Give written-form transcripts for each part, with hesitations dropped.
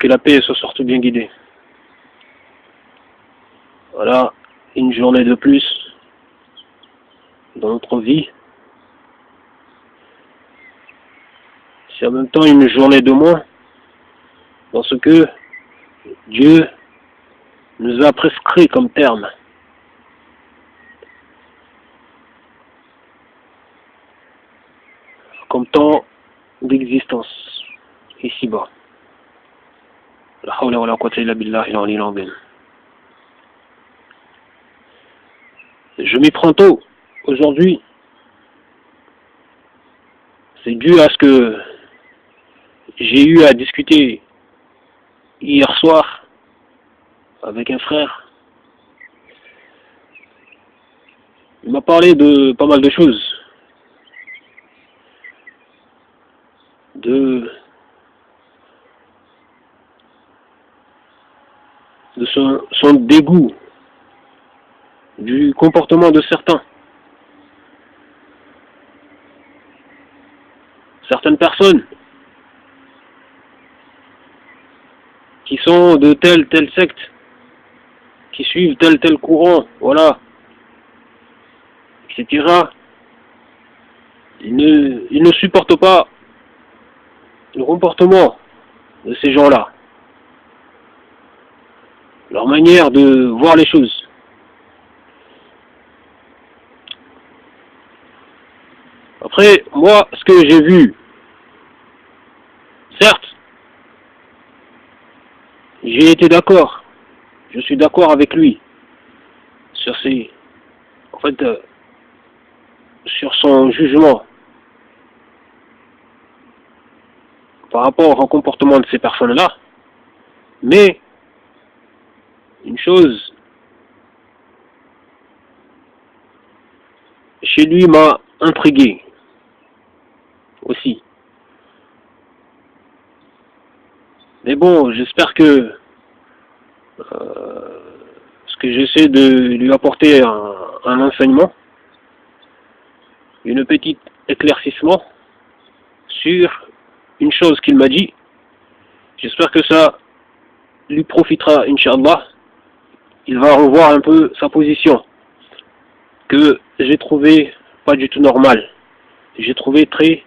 Que la paix soit surtout bien guidée. Voilà, une journée de plus dans notre vie. C'est en même temps une journée de moins dans ce que Dieu nous a prescrit comme terme. Comme temps d'existence ici-bas. La hawla wa la quwwata illa billahi al-ali al-azim. Je m'y prends tôt aujourd'hui. C'est dû à ce que j'ai eu à discuter hier soir avec un frère. Il m'a parlé de pas mal de choses. De son dégoût du comportement de certaines personnes qui sont de telle secte, qui suivent tel courant, voilà, etc. Ils ne supportent pas le comportement de ces gens-là, leur manière de voir les choses. Après, moi, ce que j'ai vu, certes, j'ai été d'accord, je suis d'accord avec lui sur sur son jugement par rapport au comportement de ces personnes-là, mais une chose chez lui m'a intrigué aussi. Mais bon, j'espère que ce que j'essaie de lui apporter un enseignement, une petite éclaircissement sur une chose qu'il m'a dit. J'espère que ça lui profitera, Inch'Allah. Il va revoir un peu sa position, que j'ai trouvé pas du tout normale. J'ai trouvé très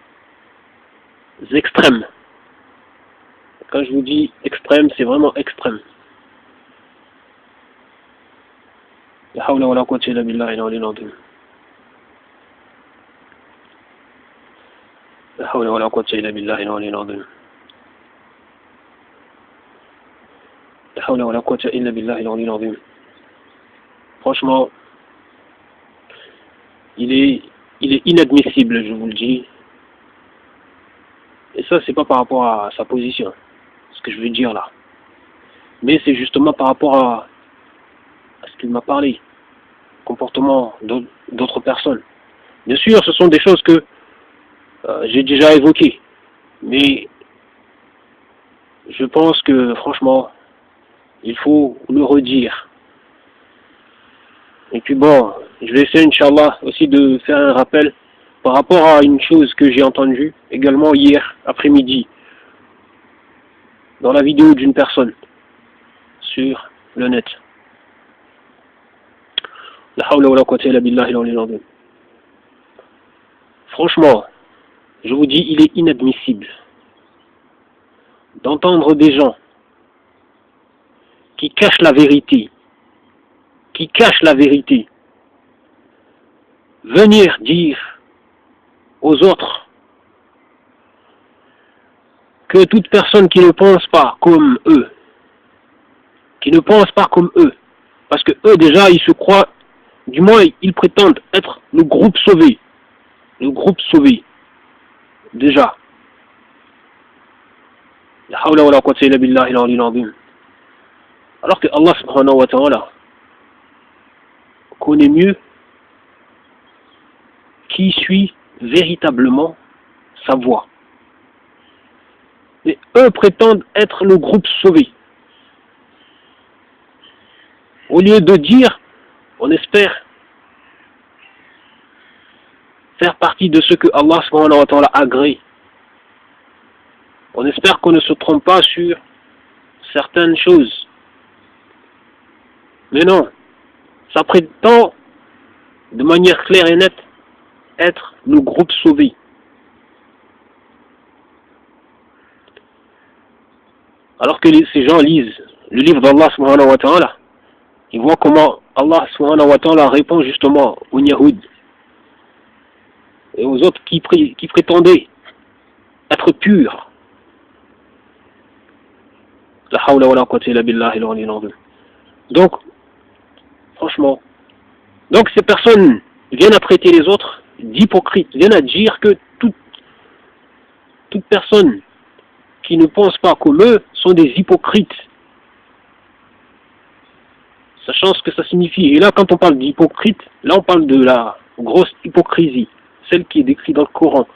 extrême. Quand je vous dis extrême, c'est vraiment extrême. La hawla wa la quwwata illa billahi al-ali al-azim. La hawla wa la quwwata illa billahi al-ali al-azim. La hawla wa la quwwata illa billahi al-ali al-azim. Franchement, il est inadmissible, je vous le dis. Et ça, c'est pas par rapport à sa position, ce que je veux dire là. Mais c'est justement par rapport à ce qu'il m'a parlé, comportement d'autres personnes. Bien sûr, ce sont des choses que j'ai déjà évoquées. Mais je pense que, franchement, il faut le redire. Et puis bon, je vais essayer, Inch'Allah, aussi de faire un rappel par rapport à une chose que j'ai entendue également hier après-midi dans la vidéo d'une personne sur le net. La hawla wa la quwwata illa billahi al-ali al-azim. Franchement, je vous dis, il est inadmissible d'entendre des gens qui cachent la vérité, venir dire aux autres que toute personne qui ne pense pas comme eux, parce que eux déjà ils se croient, du moins ils prétendent être le groupe sauvé, déjà. La hawla wa la quwwata illa billahi al-ali al-azim. Alors que Allah subhanahu wa ta'ala connaît mieux qui suit véritablement sa voie. Mais eux prétendent être le groupe sauvé. Au lieu de dire, on espère faire partie de ceux que Allah subhanahu wa ta'ala agrée. On espère qu'on ne se trompe pas sur certaines choses. Mais non, ça prétend de manière claire et nette être le groupe sauvé. Alors que ces gens lisent le livre d'Allah subhanahu wa ta'ala, ils voient comment Allah subhanahu wa ta'ala répond justement aux Yahoud et aux autres qui prétendaient être purs. La hawla wa la quwwata illa billahi al-'aliyyil 'azim. Donc, franchement, donc ces personnes viennent à traiter les autres d'hypocrites, viennent à dire que toute personne qui ne pense pas comme eux sont des hypocrites. Sachant ce que ça signifie. Et là, quand on parle d'hypocrite, là on parle de la grosse hypocrisie, celle qui est décrite dans le Coran,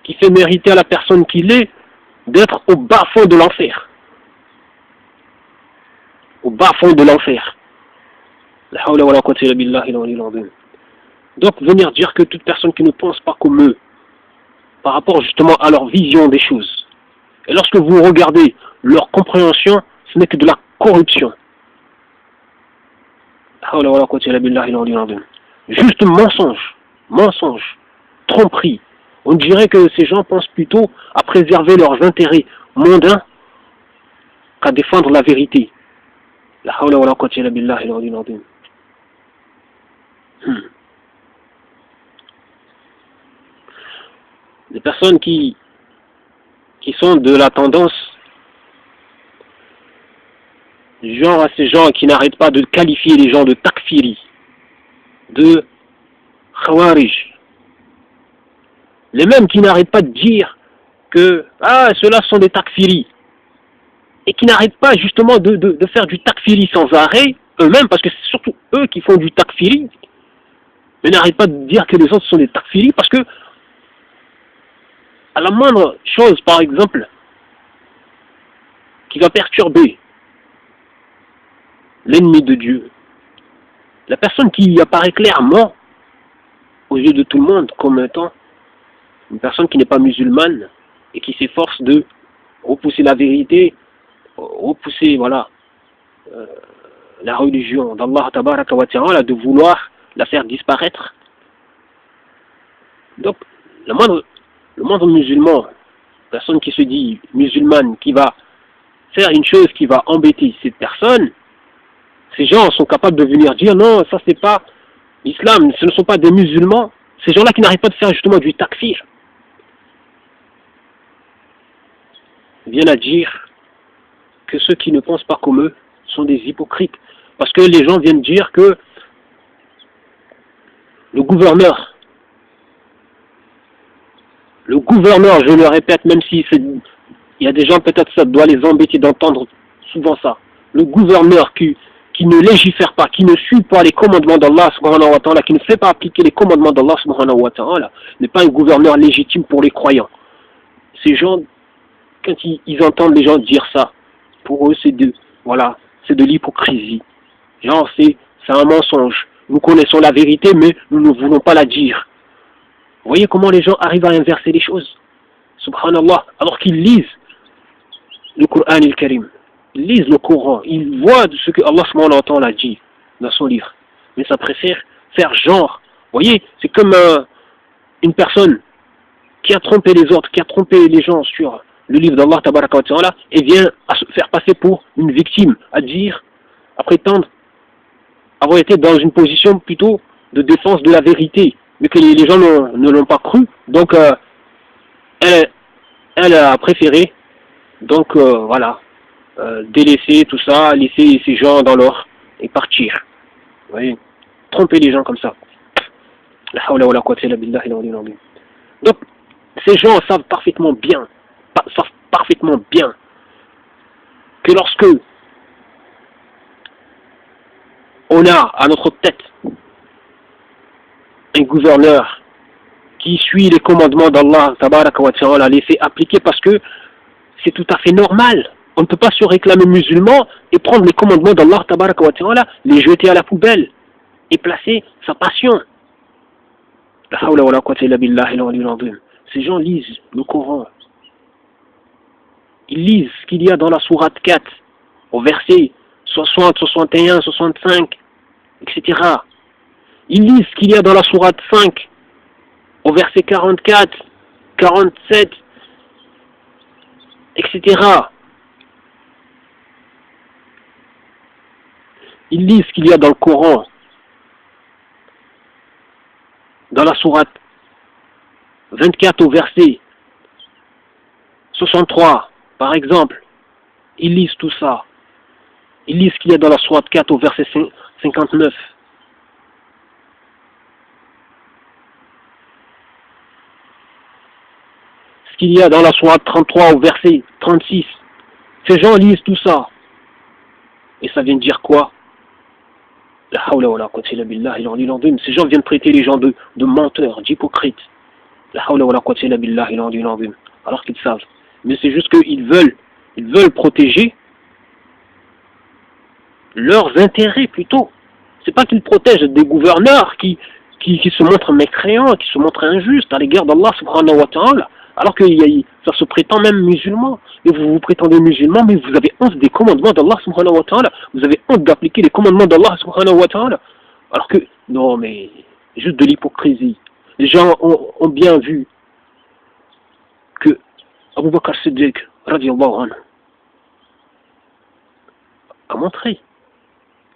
qui fait mériter à la personne qui l'est d'être au bas fond de l'enfer. Au bas fond de l'enfer. La hawla wa la quwwata illa billahi al-'aliyyil 'azim. Donc venir dire que toute personne qui ne pense pas comme eux, par rapport justement à leur vision des choses, et lorsque vous regardez leur compréhension, ce n'est que de la corruption. Juste mensonge, tromperie. On dirait que ces gens pensent plutôt à préserver leurs intérêts mondains qu'à défendre la vérité. Des personnes qui sont de la tendance genre à ces gens qui n'arrêtent pas de qualifier les gens de takfiri, de khawarij, les mêmes qui n'arrêtent pas de dire que ceux-là sont des takfiri, et qui n'arrêtent pas justement de faire du takfiri sans arrêt eux-mêmes, parce que c'est surtout eux qui font du takfiri, mais n'arrêtent pas de dire que les autres sont des takfiri, parce que à la moindre chose, par exemple, qui va perturber l'ennemi de Dieu, la personne qui apparaît clairement aux yeux de tout le monde comme étant une personne qui n'est pas musulmane et qui s'efforce de repousser la vérité, repousser la religion d'Allah tabaraka wa ta'ala, de vouloir la faire disparaître. Donc le moindre musulman, personne qui se dit musulmane, qui va faire une chose qui va embêter cette personne, ces gens sont capables de venir dire non, ça c'est pas l'islam, ce ne sont pas des musulmans. Ces gens-là qui n'arrivent pas de faire justement du takfir viennent à dire que ceux qui ne pensent pas comme eux sont des hypocrites. Parce que les gens viennent dire que le gouverneur, je le répète, même si il y a des gens, peut-être ça doit les embêter d'entendre souvent ça, le gouverneur qui ne légifère pas, qui ne suit pas les commandements d'Allah subhanahu wa ta'ala, qui ne fait pas appliquer les commandements d'Allah subhanahu wa ta'ala, n'est pas un gouverneur légitime pour les croyants. Ces gens, quand ils entendent les gens dire ça, pour eux c'est de l'hypocrisie. Genre c'est un mensonge. Nous connaissons la vérité, mais nous ne voulons pas la dire. Vous voyez comment les gens arrivent à inverser les choses, subhanallah, alors qu'ils lisent le Coran al-Karim. Ils lisent le Coran, ils voient ce que Allah subhanahu wa ta'ala a dit dans son livre, mais ça préfère faire genre. Vous voyez, c'est comme une personne qui a trompé les autres, qui a trompé les gens sur le livre d'Allah tabaraka wa ta'ala, et vient à se faire passer pour une victime, à dire, à prétendre avoir été dans une position plutôt de défense de la vérité, mais que les gens ne l'ont pas cru. Donc elle a préféré donc délaisser tout ça, laisser ces gens dans l'or et partir. Vous voyez, tromper les gens comme ça. La hawla wa la quwwata illa billahi al-'aliyyil 'azim. Donc ces gens savent parfaitement bien que lorsque on a à notre tête un gouverneur qui suit les commandements d'Allah tabaraka wa ta'ala, les fait appliquer, parce que c'est tout à fait normal. On ne peut pas se réclamer musulman et prendre les commandements d'Allah tabaraka wa ta'ala, les jeter à la poubelle et placer sa passion. La hawla wa la quwwata illa billahi al-'aliyyil 'azim. Ces gens lisent le Coran. Ils lisent ce qu'il y a dans la sourate 4 au verset 60, 61, 65, etc. Ils lisent ce qu'il y a dans la sourate 5, au verset 44, 47, etc. Ils lisent ce qu'il y a dans le Coran, dans la sourate 24 au verset 63, par exemple. Ils lisent tout ça. Ils lisent ce qu'il y a dans la sourate 4 au verset 59. Ce qu'il y a dans la sourate 33 au verset 36. Ces gens lisent tout ça. Et ça vient dire quoi? La hawla wa la quwwata illa billah, ces gens viennent traiter les gens de menteurs, d'hypocrites. La hawla wa la quwwata illa billah, alors qu'ils savent. Mais c'est juste qu'ils veulent protéger leurs intérêts plutôt. C'est pas qu'ils protègent des gouverneurs qui se montrent mécréants, qui se montrent injustes à l'égard d'Allah subhanahu wa ta'ala, alors que ça se prétend même musulman. Et vous vous prétendez musulman, mais vous avez honte des commandements d'Allah subhanahu wa ta'ala. Vous avez honte d'appliquer les commandements d'Allah subhanahu wa ta'ala. Alors que, non mais, juste de l'hypocrisie. Les gens ont bien vu que Abu Bakr Siddiq, radiallahu anhu, a montré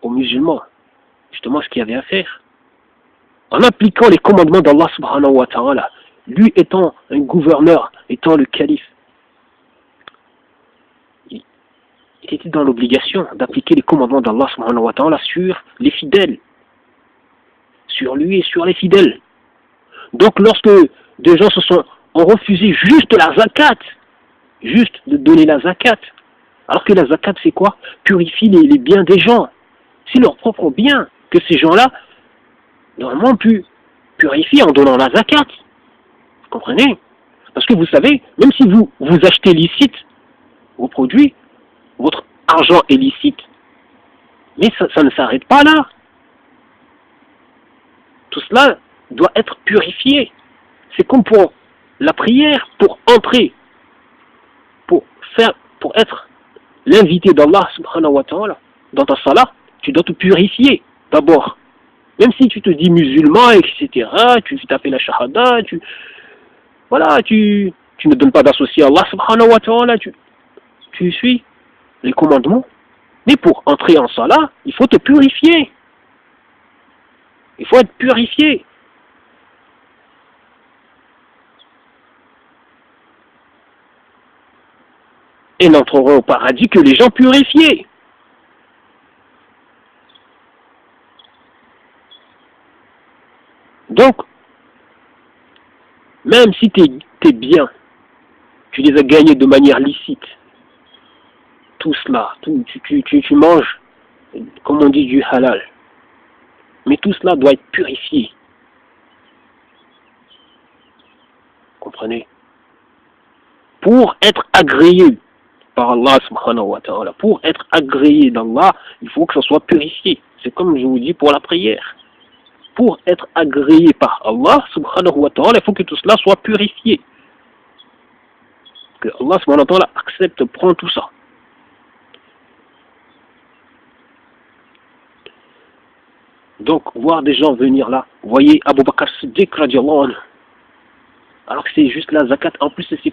aux musulmans justement ce qu'il y avait à faire. En appliquant les commandements d'Allah subhanahu wa ta'ala, lui étant un gouverneur, étant le calife, il était dans l'obligation d'appliquer les commandements d'Allah subhanahu wa ta'ala sur les fidèles, sur lui et sur les fidèles. Donc lorsque des gens ont refusé juste la zakat, juste de donner la zakat, alors que la zakat c'est quoi? Purifie les biens des gens. C'est leur propre bien que ces gens-là, normalement, purifient en donnant la zakat. Vous comprenez? Parce que vous savez, même si vous achetez licite vos produits, votre argent est licite, mais ça ne s'arrête pas là. Tout cela doit être purifié. C'est comme pour la prière, pour entrer, pour être l'invité d'Allah subhanahu wa ta'ala dans ta salat, tu dois te purifier d'abord. Même si tu te dis musulman, etc., tu t'as fait la shahada, tu ne donnes pas d'associé à Allah subhanahu wa ta'ala, tu suis les commandements. Mais pour entrer en salat, il faut te purifier. Il faut être purifié. Et n'entreront au paradis que les gens purifiés. Donc, même si tes biens, tu les as gagnés de manière licite, tout cela, tu manges, comme on dit, du halal. Mais tout cela doit être purifié. Comprenez? Pour être agréé par Allah subhanahu wa ta'ala, pour être agréé d'Allah, il faut que ça soit purifié. C'est comme je vous dis pour la prière. Pour être agréé par Allah subhanahu wa ta'ala, il faut que tout cela soit purifié. Que Allah subhanahu wa ta'ala accepte, prend tout ça. Donc, voir des gens venir là, vous voyez Abu Bakr Siddiq radiallahu anhu, alors que c'est juste la zakat, en plus c'est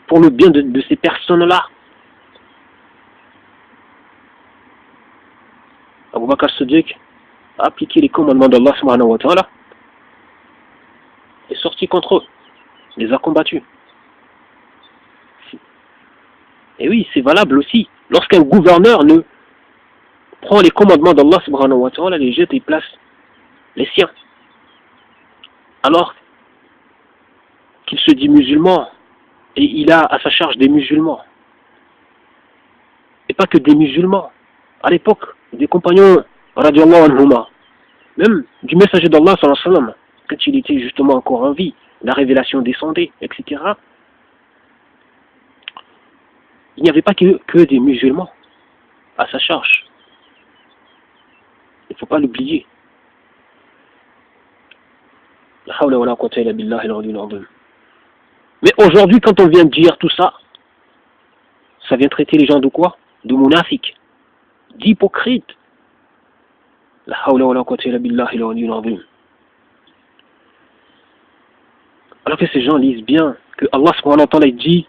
pour le bien de ces personnes-là. Abu Bakr Siddiq a appliqué les commandements d'Allah subhanahu wa ta'ala, est sorti contre eux, les a combattus. Et oui, c'est valable aussi. Lorsqu'un gouverneur ne prend les commandements d'Allah subhanahu wa ta'ala, les jette et place les siens. Alors qu'il se dit musulman, et il a à sa charge des musulmans. Et pas que des musulmans. À l'époque, des compagnons, radiallahu anhuma, même du messager d'Allah, sallallahu alayhi wa sallam, quand il était justement encore en vie, la révélation descendait, etc. Il n'y avait pas que des musulmans à sa charge. Il ne faut pas l'oublier. Mais aujourd'hui, quand on vient dire tout ça, ça vient traiter les gens de quoi? de munafiq, d'hypocrite. La hawla wa la quwwata illa billahi al-aliyyil azim. Alors que ces gens lisent bien que Allah subhanahu wa ta'ala dit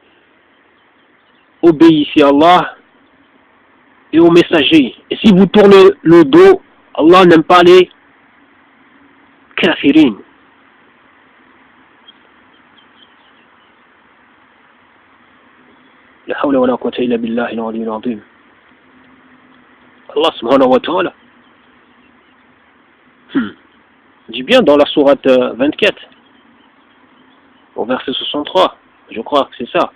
obéissez à Allah et aux messagers. Et si vous tournez le dos, Allah n'aime pas les kafirin. La hawla wa la quwwata illa billahi al-aliyyil azim. Allah subhanahu wa ta'ala dit bien dans la sourate 24 au verset 63, je crois que c'est ça,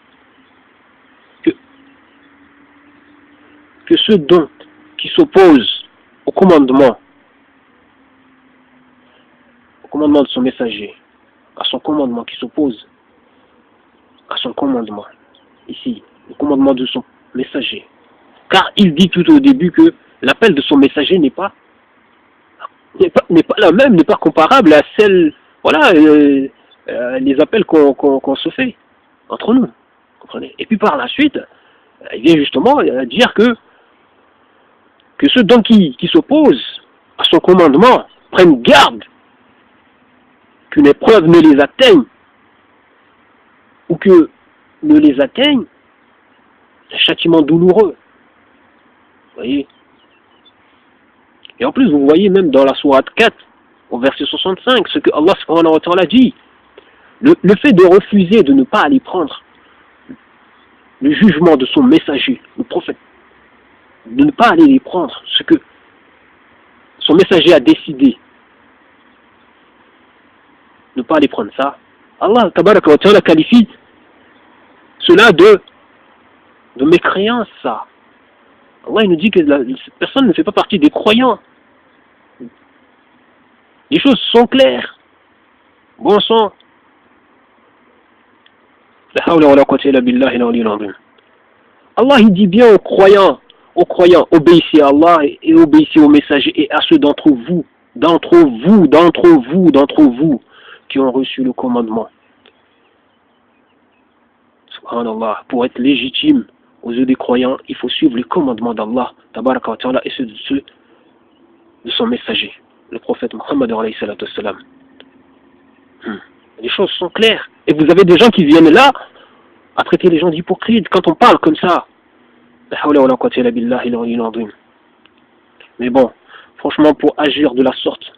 que ceux donc qui s'opposent au commandement de son messager, à son commandement, qui s'oppose à son commandement, ici, le commandement de son messager. Car il dit tout au début que l'appel de son messager n'est pas la même, n'est pas comparable à celle, voilà, les appels qu'on se fait entre nous. Comprenez? Et puis par la suite, il vient justement dire que ceux donc qui s'opposent à son commandement prennent garde qu'une épreuve ne les atteigne ou que ne les atteigne un châtiment douloureux. Vous voyez? Et en plus, vous voyez même dans la sourate 4, au verset 65, ce que Allah subhanahu wa ta'ala dit. Le fait de refuser de ne pas aller prendre le jugement de son messager, le prophète, de ne pas aller les prendre, ce que son messager a décidé, ne pas aller prendre ça, Allah tabaraka wa ta'ala qualifie cela de mécréance, ça. Allah il nous dit que cette personne ne fait pas partie des croyants. Les choses sont claires. Bon sang. Allah il dit bien aux croyants, obéissez à Allah et obéissez aux messagers et à ceux d'entre vous qui ont reçu le commandement. Subhanallah, pour être légitime aux yeux des croyants, il faut suivre les commandements d'Allah, tabaraka wa ta'ala, et ceux de son messager, le prophète Muhammad alayhi salatu wassalam. Les choses sont claires. Et vous avez des gens qui viennent là à traiter les gens d'hypocrites quand on parle comme ça. Mais bon, franchement, pour agir de la sorte,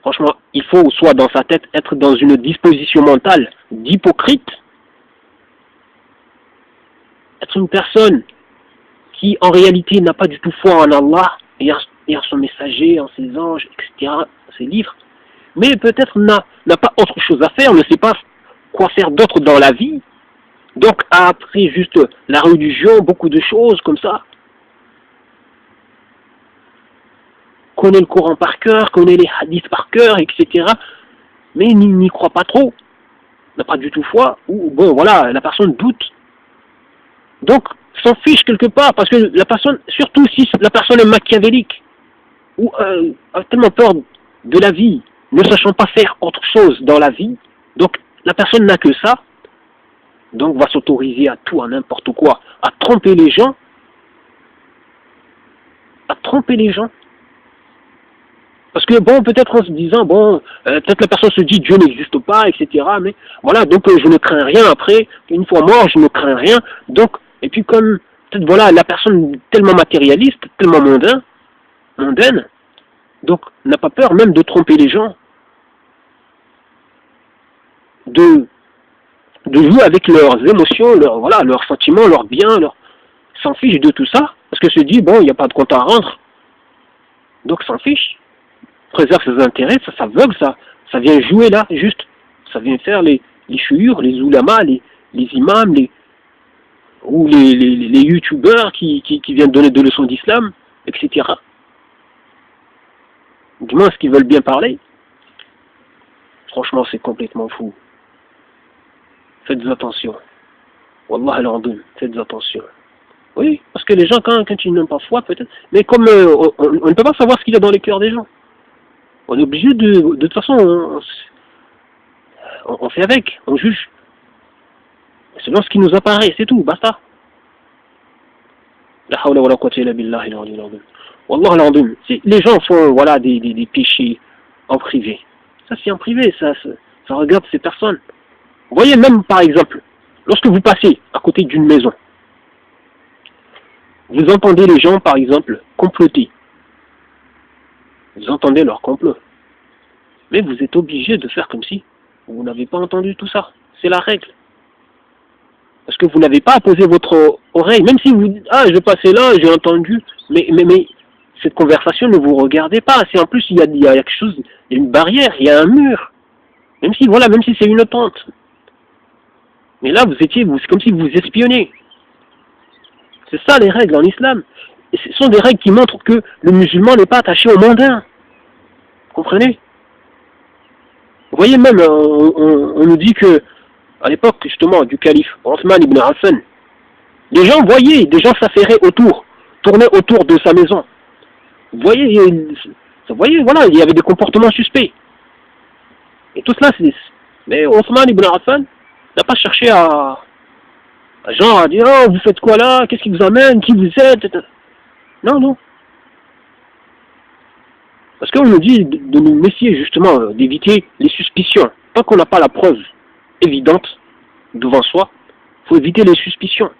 franchement, il faut soit dans sa tête être dans une disposition mentale d'hypocrite, être une personne qui en réalité n'a pas du tout foi en Allah et en son messager, en ses anges, etc., ses livres, mais peut-être n'a pas autre chose à faire, ne sait pas quoi faire d'autre dans la vie, donc a appris juste la religion, beaucoup de choses comme ça, connaît le Coran par cœur, connaît les hadiths par cœur, etc., mais n'y croit pas trop, n'a pas du tout foi, ou bon voilà, la personne doute, donc s'en fiche quelque part, parce que la personne, surtout si la personne est machiavélique, ou a tellement peur de la vie, ne sachant pas faire autre chose dans la vie, donc la personne n'a que ça, donc va s'autoriser à tout, à n'importe quoi, à tromper les gens, parce que bon, peut-être en se disant, bon, peut-être la personne se dit Dieu n'existe pas, etc., mais voilà, donc je ne crains rien après, une fois mort, je ne crains rien, donc, et puis comme, peut-être voilà, la personne tellement matérialiste, tellement mondaine, donc n'a pas peur même de tromper les gens, de jouer avec leurs émotions, leurs sentiments, leurs biens, s'en fiche de tout ça, parce que se dit, bon, il n'y a pas de compte à rendre, donc s'en fiche, préserve ses intérêts, ça s'aveugle, ça vient jouer là, juste, ça vient faire les chouïrs, les oulamas, les imams, ou les youtubeurs qui viennent donner des leçons d'islam, etc. Du moins, ce qu'ils veulent bien parler. Franchement, c'est complètement fou. Faites attention. Wallah al-azim, faites attention. Oui, parce que les gens, quand ils n'ont pas foi, peut-être... Mais comme on ne peut pas savoir ce qu'il y a dans les cœurs des gens. On est obligé de toute façon, on fait avec, on juge. Selon ce qui nous apparaît, c'est tout, basta. La hawla wa la quwwata illa billahi al-aliyyil azim. Wallah al-azim. Les gens font voilà, des péchés en privé. Ça c'est en privé, ça regarde ces personnes. Vous voyez même par exemple, lorsque vous passez à côté d'une maison, vous entendez les gens par exemple comploter. Vous entendez leur complot. Mais vous êtes obligé de faire comme si vous n'avez pas entendu tout ça. C'est la règle. Parce que vous n'avez pas à poser votre oreille. Même si vous dites, ah, je passais là, j'ai entendu. Mais cette conversation ne vous regardez pas. C'est en plus, il y a quelque chose, il y a une barrière, il y a un mur. Même si, voilà, même si c'est une tente. Mais là, c'est comme si vous espionnez. C'est ça les règles en islam. Et ce sont des règles qui montrent que le musulman n'est pas attaché au mondain. Vous comprenez? Vous voyez même, on nous dit que, à l'époque justement du calife Othman ibn Affan, les gens voyaient, des gens s'affairaient autour, tournaient autour de sa maison. Vous voyez, voilà, il y avait des comportements suspects. Et tout cela, mais Othman ibn Affan n'a pas cherché à dire, oh, vous faites quoi là, qu'est-ce qui vous amène, qui vous êtes, etc. Non. Parce qu'on nous dit de nous méfier justement, d'éviter les suspicions. Tant qu'on n'a pas la preuve évidente devant soi, il faut éviter les suspicions.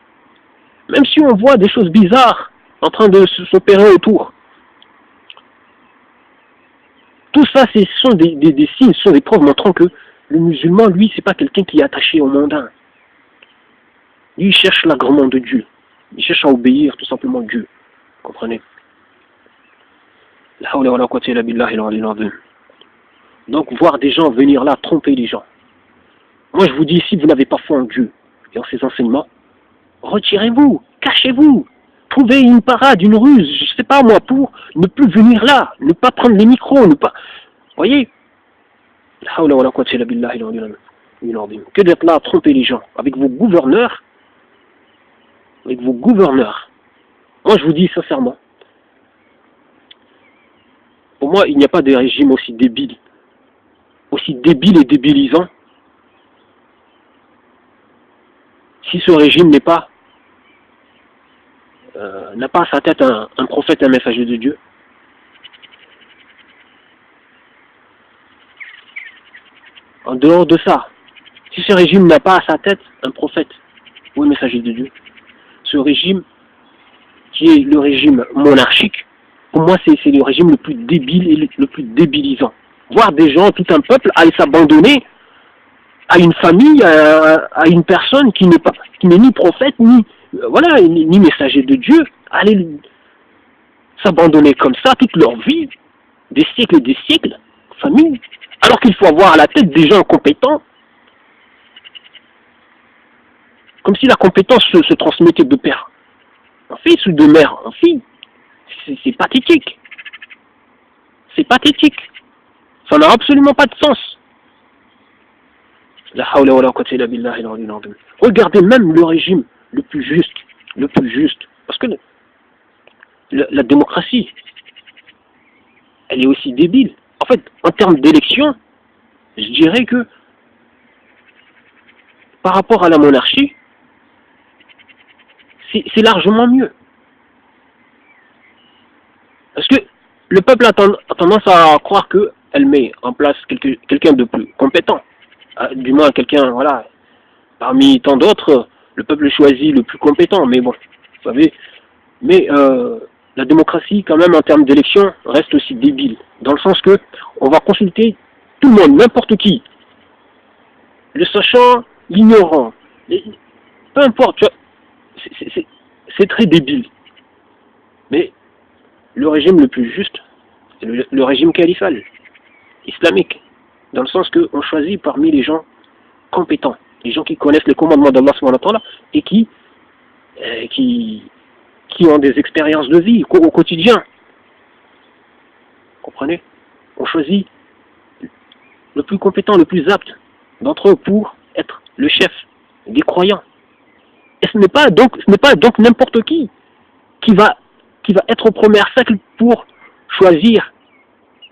Même si on voit des choses bizarres en train de s'opérer autour. Tout ça, ce sont des signes, ce sont des preuves montrant que le musulman, lui, c'est pas quelqu'un qui est attaché au mondain. Lui, il cherche l'agrément de Dieu. Il cherche à obéir tout simplement Dieu. Vous comprenez? Donc, voir des gens venir là, tromper les gens. Moi, je vous dis, si vous n'avez pas foi en Dieu et en ses enseignements, retirez-vous, cachez-vous, trouvez une parade, une ruse, je ne sais pas moi, pour ne plus venir là, ne pas prendre les micros, ne pas... Voyez? Que d'être là à tromper les gens, avec vos gouverneurs. Moi, je vous dis sincèrement, pour moi, il n'y a pas de régime aussi débile et débilisant, si ce régime n'a pas à sa tête un prophète, un messager de Dieu. En dehors de ça, si ce régime n'a pas à sa tête un prophète ou un messager de Dieu, ce régime, qui est le régime monarchique, pour moi c'est le régime le plus débile et le plus débilisant. Voir des gens, tout un peuple, aller s'abandonner à une famille, à une personne qui n'est ni prophète, ni messager de Dieu, aller s'abandonner comme ça toute leur vie, des siècles et des siècles, famille, alors qu'il faut avoir à la tête des gens compétents, comme si la compétence se transmettait de père en fils ou de mère en fille. C'est pathétique. C'est pathétique. Ça n'a absolument pas de sens. La hawla wa la quwwata illa billahi al-aliyyil azim. Regardez même le régime le plus juste, parce que la démocratie, elle est aussi débile. En fait, en termes d'élection, je dirais que par rapport à la monarchie, c'est largement mieux. Parce que le peuple a tendance à croire qu'elle met en place quelqu'un de plus compétent. Du moins quelqu'un, voilà, parmi tant d'autres, le peuple choisit le plus compétent. Mais bon, vous savez, mais la démocratie, quand même, en termes d'élection, reste aussi débile. Dans le sens que on va consulter tout le monde, n'importe qui. Le sachant, l'ignorant. Peu importe, tu vois, c'est très débile. Mais le régime le plus juste, c'est le régime califal, islamique. Dans le sens qu'on choisit parmi les gens compétents, les gens qui connaissent les commandements d'Allah subhanahu wa ta'ala et qui ont des expériences de vie au quotidien. Vous comprenez? On choisit le plus compétent, le plus apte d'entre eux pour être le chef des croyants. Et ce n'est pas donc n'importe qui va être au premier cercle pour choisir,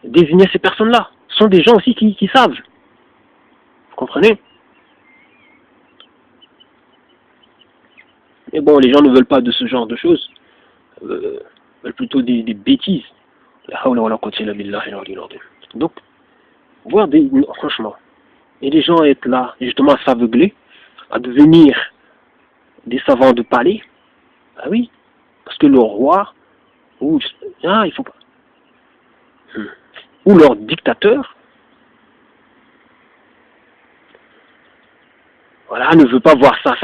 désigner ces personnes-là. Ce sont des gens aussi qui savent. Vous comprenez? Mais bon, les gens ne veulent pas de ce genre de choses. plutôt des bêtises. La hawla wa la quwwata illa billahi al-aliyyil azim. Donc, voir franchement, et les gens être là, justement à s'aveugler, à devenir des savants de palais, ah oui, parce que le roi, il faut pas, ou leur dictateur, voilà, ne veut pas voir ça.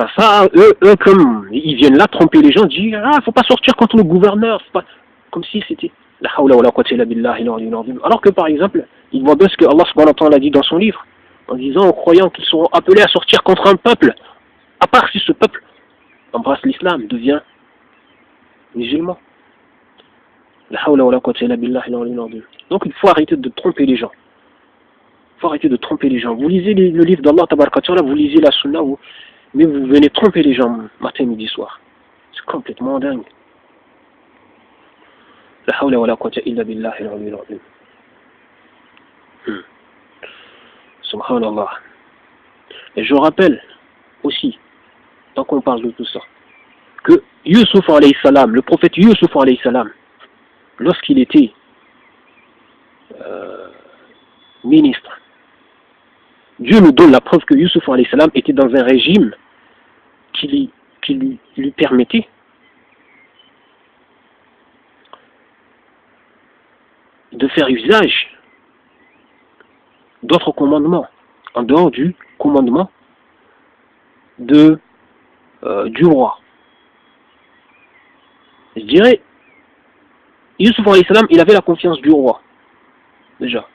Eux, comme ils viennent là tromper les gens, disent, faut pas sortir contre le gouverneur, pas... comme si c'était la hawla wa la quwwata illa billahi al-aliyyil azim. Alors que par exemple, ils voient bien ce que Allah subhanahu wa ta'ala dit dans son livre, en disant aux croyants qu'ils seront appelés à sortir contre un peuple, à part si ce peuple embrasse l'islam, devient musulman. La hawla wa la quwwata illa billahi al-aliyyil azim. Donc il faut arrêter de tromper les gens. Il faut arrêter de tromper les gens. Vous lisez le livre d'Allah tabaraka wa ta'ala, vous lisez la sunna, mais vous venez tromper les gens matin, midi, soir. C'est complètement dingue. La hawla wa la quwwata illa billahi al-aliyyil azim. Subhanallah. Et je rappelle aussi, tant qu'on parle de tout ça, que Yusuf alayhi salam, le prophète Yusuf alayhi salam, lorsqu'il était ministre, Dieu nous donne la preuve que Yusuf alayhi salam était dans un régime qui lui permettait de faire usage d'autres commandements, en dehors du commandement du roi. Je dirais, Yusuf alayhi salam, il avait la confiance du roi, déjà.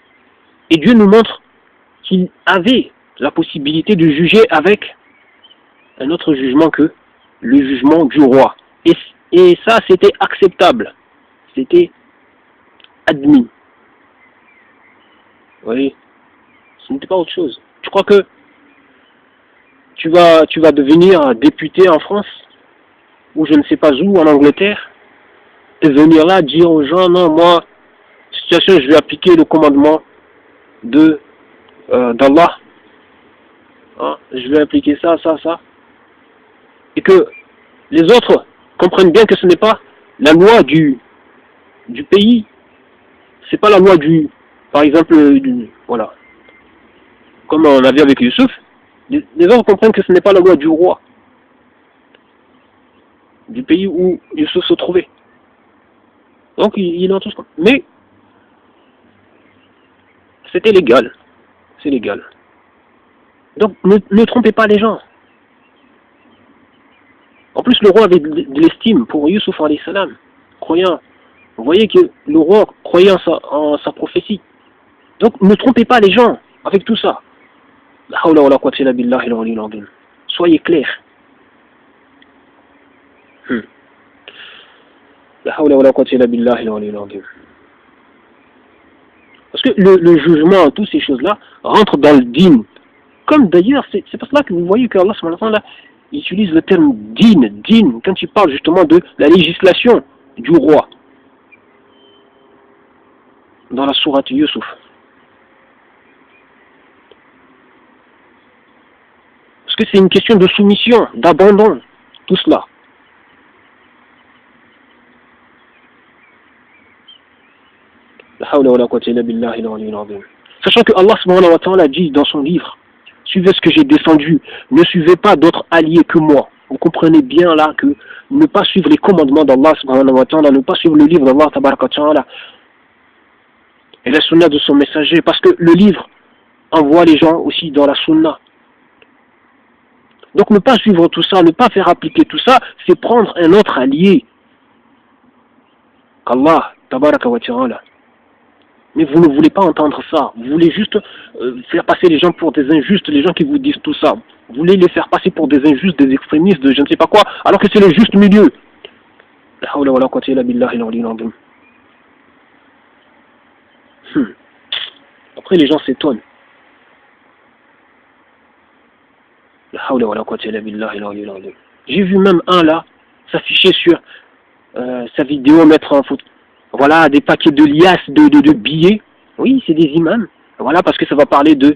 Et Dieu nous montre qu'il avait la possibilité de juger avec un autre jugement que le jugement du roi. Et ça, c'était acceptable. C'était admis. Vous voyez, ce n'était pas autre chose. Tu crois que tu vas devenir député en France, ou je ne sais pas où, en Angleterre, et venir là dire aux gens, non, moi, situation, je vais appliquer le commandement d'Allah. Je vais appliquer ça, et que les autres comprennent bien que ce n'est pas la loi du pays, c'est pas la loi par exemple, voilà, comme on a vu avec Youssouf, les autres comprennent que ce n'est pas la loi du roi, du pays où Youssouf se trouvait. Donc il en tous. Mais c'était légal, c'est légal. Donc ne trompez pas les gens. En plus, le roi avait de l'estime pour Yusuf alayhi salam, croyant. Vous voyez que le roi croyait en sa prophétie. Donc ne trompez pas les gens avec tout ça. La hawla wa la quwwata illa billahi al-aliyyil azim. Soyez clairs. La hawla wa la quwwata illa billahi al-aliyyil azim. Parce que le jugement, toutes ces choses-là, rentrent dans le din. Comme d'ailleurs, c'est pour cela que vous voyez que Allah subhanahu wa ta'ala utilise le terme din, quand il parle justement de la législation du roi. Dans la sourate Yusuf. Parce que c'est une question de soumission, d'abandon, tout cela. Sachant que Allah subhanahu wa ta'ala dit dans son livre, suivez ce que j'ai descendu, ne suivez pas d'autres alliés que moi. Vous comprenez bien là que ne pas suivre les commandements d'Allah subhanahu wa ta'ala, ne pas suivre le livre d'Allah tabaraka wa ta'ala et la sunna de son messager, parce que le livre envoie les gens aussi dans la sunna. Donc ne pas suivre tout ça, ne pas faire appliquer tout ça, c'est prendre un autre allié qu'Allah tabaraka wa ta'ala. Mais vous ne voulez pas entendre ça. Vous voulez juste faire passer les gens pour des injustes, les gens qui vous disent tout ça. Vous voulez les faire passer pour des injustes, des extrémistes, de je ne sais pas quoi, alors que c'est le juste milieu. La hawla wa la quwwata illa billahi al-aliyyil azim. Après les gens s'étonnent. La hawla wa la quwwata illa billahi al-aliyyil azim. J'ai vu même un là s'afficher sur sa vidéo, mettre en photo. Voilà, des paquets de liasses, de billets. Oui, c'est des imams. Voilà, parce que ça va parler de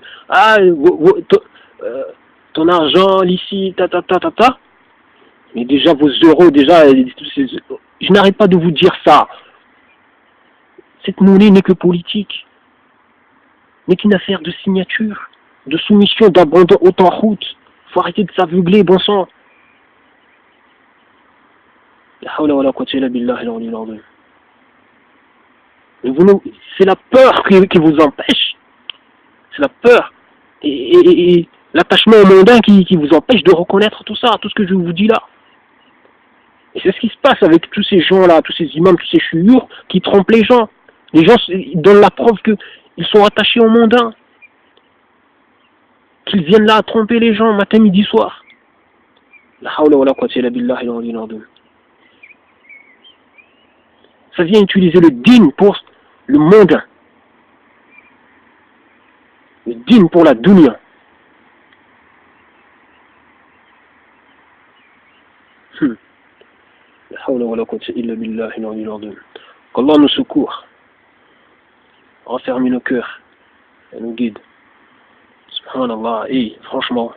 ton argent, ici, ta. Mais déjà, vos euros, déjà, je n'arrête pas de vous dire ça. Cette monnaie n'est que politique, n'est qu'une affaire de signature, de soumission, d'abandon au temps route. Faut arrêter de s'aveugler, bon sang. C'est la peur qui vous empêche. C'est la peur et l'attachement au mondain qui vous empêche de reconnaître tout ça, tout ce que je vous dis là. Et c'est ce qui se passe avec tous ces gens-là, tous ces imams, tous ces chouyours qui trompent les gens. Les gens ils donnent la preuve qu'ils sont attachés au mondain. Qu'ils viennent là à tromper les gens matin, midi, soir. La hawla wa la quwwata illa billahi al-aliyyil azim. Ça vient utiliser le din pour le mondain. Le din pour la dunya. La hawla wa la quwwata illa billahi al-aliyyil azim. Qu'Allah nous secourt, renferme nos cœurs et nous guide. Subhanallah, et franchement,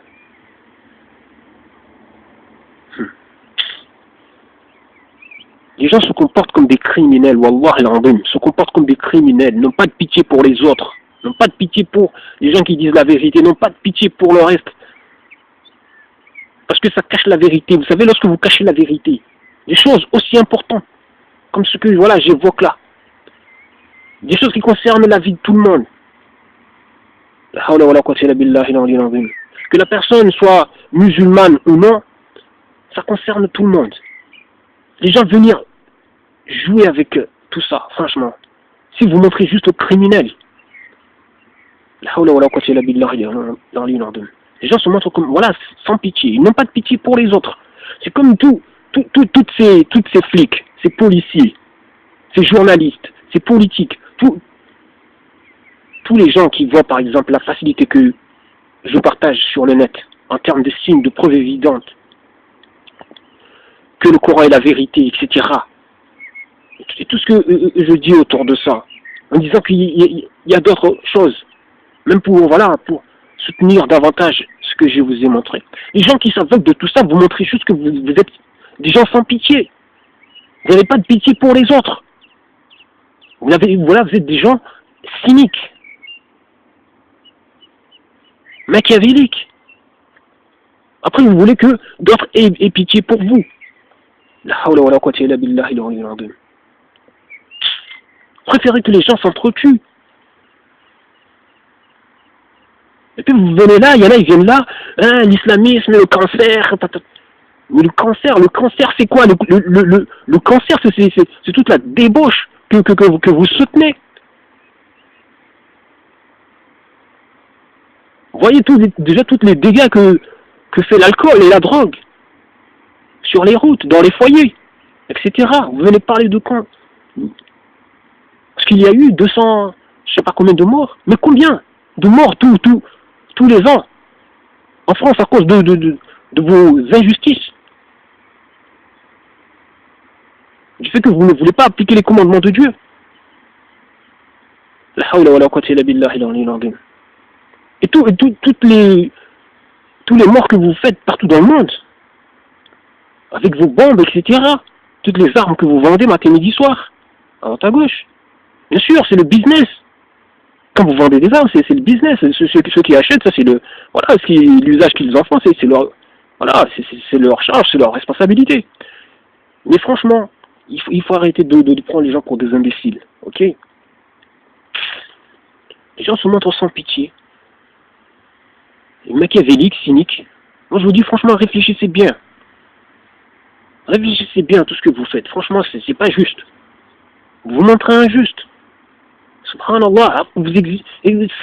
les gens se comportent comme des criminels, wallah al-azim, se comportent comme des criminels, n'ont pas de pitié pour les autres, n'ont pas de pitié pour les gens qui disent la vérité, n'ont pas de pitié pour le reste. Parce que ça cache la vérité. Vous savez, lorsque vous cachez la vérité, des choses aussi importantes, comme ce que voilà, j'évoque là, des choses qui concernent la vie de tout le monde. Que la personne soit musulmane ou non, ça concerne tout le monde. Les gens venir jouer avec tout ça, franchement. Si vous montrez juste aux criminels, les gens se montrent comme, voilà, sans pitié. Ils n'ont pas de pitié pour les autres. C'est comme toutes ces flics, ces policiers, ces journalistes, ces politiques, tous les gens qui voient par exemple la facilité que je partage sur le net en termes de signes, de preuves évidentes, que le Coran est la vérité, etc. Et tout ce que je dis autour de ça, en disant qu'il y a d'autres choses, même pour soutenir davantage ce que je vous ai montré. Les gens qui s'aveuglent de tout ça, vous montrez juste que vous êtes des gens sans pitié. Vous n'avez pas de pitié pour les autres. Vous êtes des gens cyniques, machiavéliques. Après, vous voulez que d'autres aient pitié pour vous. La hawla wa la quwwata illa billahi al-aliyyil azim. Préférez que les gens s'entretuent. Et puis vous venez là, il y en a, ils viennent là, hein, l'islamisme, le cancer. Mais le cancer c'est quoi? Le cancer, c'est toute la débauche que vous soutenez. Vous voyez déjà tous les dégâts que fait l'alcool et la drogue sur les routes, dans les foyers, etc. Vous venez parler de quand? Parce qu'il y a eu 200, je sais pas combien de morts, mais combien de morts tous les ans en France à cause de vos injustices, du fait que vous ne voulez pas appliquer les commandements de Dieu. La hawla wa la quwwata illa billahi al-aliyyil azim. Et tous les morts que vous faites partout dans le monde, avec vos bombes, etc., toutes les armes que vous vendez matin, midi, soir, à droite à gauche. Bien sûr, c'est le business. Quand vous vendez des armes, c'est le business. Ceux qui achètent, ça c'est l'usage qu'ils en font, c'est leur charge, c'est leur responsabilité. Mais franchement, il faut arrêter de prendre les gens pour des imbéciles, ok? Les gens se montrent sans pitié, machiavéliques, cyniques. Moi je vous dis franchement, réfléchissez bien. Réfléchissez bien à tout ce que vous faites. Franchement, c'est pas juste. Vous vous montrez injuste. Subhanallah,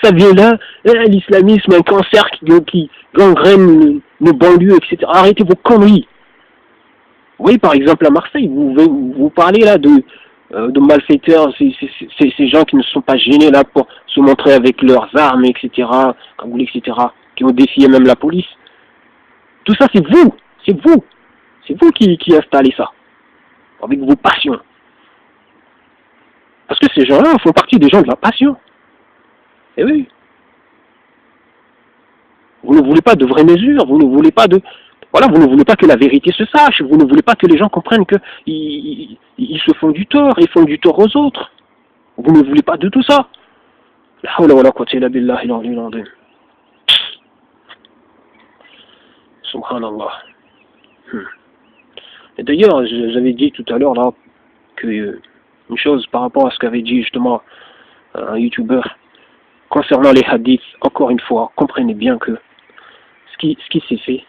ça vient là, l'islamisme, un cancer qui gangrène nos banlieues, etc. Arrêtez vos conneries. Vous voyez par exemple à Marseille, vous parlez là de malfaiteurs, ces gens qui ne sont pas gênés là pour se montrer avec leurs armes, etc., cagoulés, etc., qui ont défié même la police. Tout ça c'est vous qui installez ça, avec vos passions. Parce que ces gens-là font partie des gens de la passion. Eh oui. Vous ne voulez pas de vraies mesures, vous ne voulez pas de voilà, vous ne voulez pas que la vérité se sache, vous ne voulez pas que les gens comprennent que ils se font du tort, ils font du tort aux autres. Vous ne voulez pas de tout ça. La hawla wa la quwwata illa billahi al-aliyyil azim. Subhanallah. Et d'ailleurs, j'avais dit tout à l'heure là que une chose par rapport à ce qu'avait dit justement un youtubeur concernant les hadiths, encore une fois, comprenez bien que ce qui s'est fait,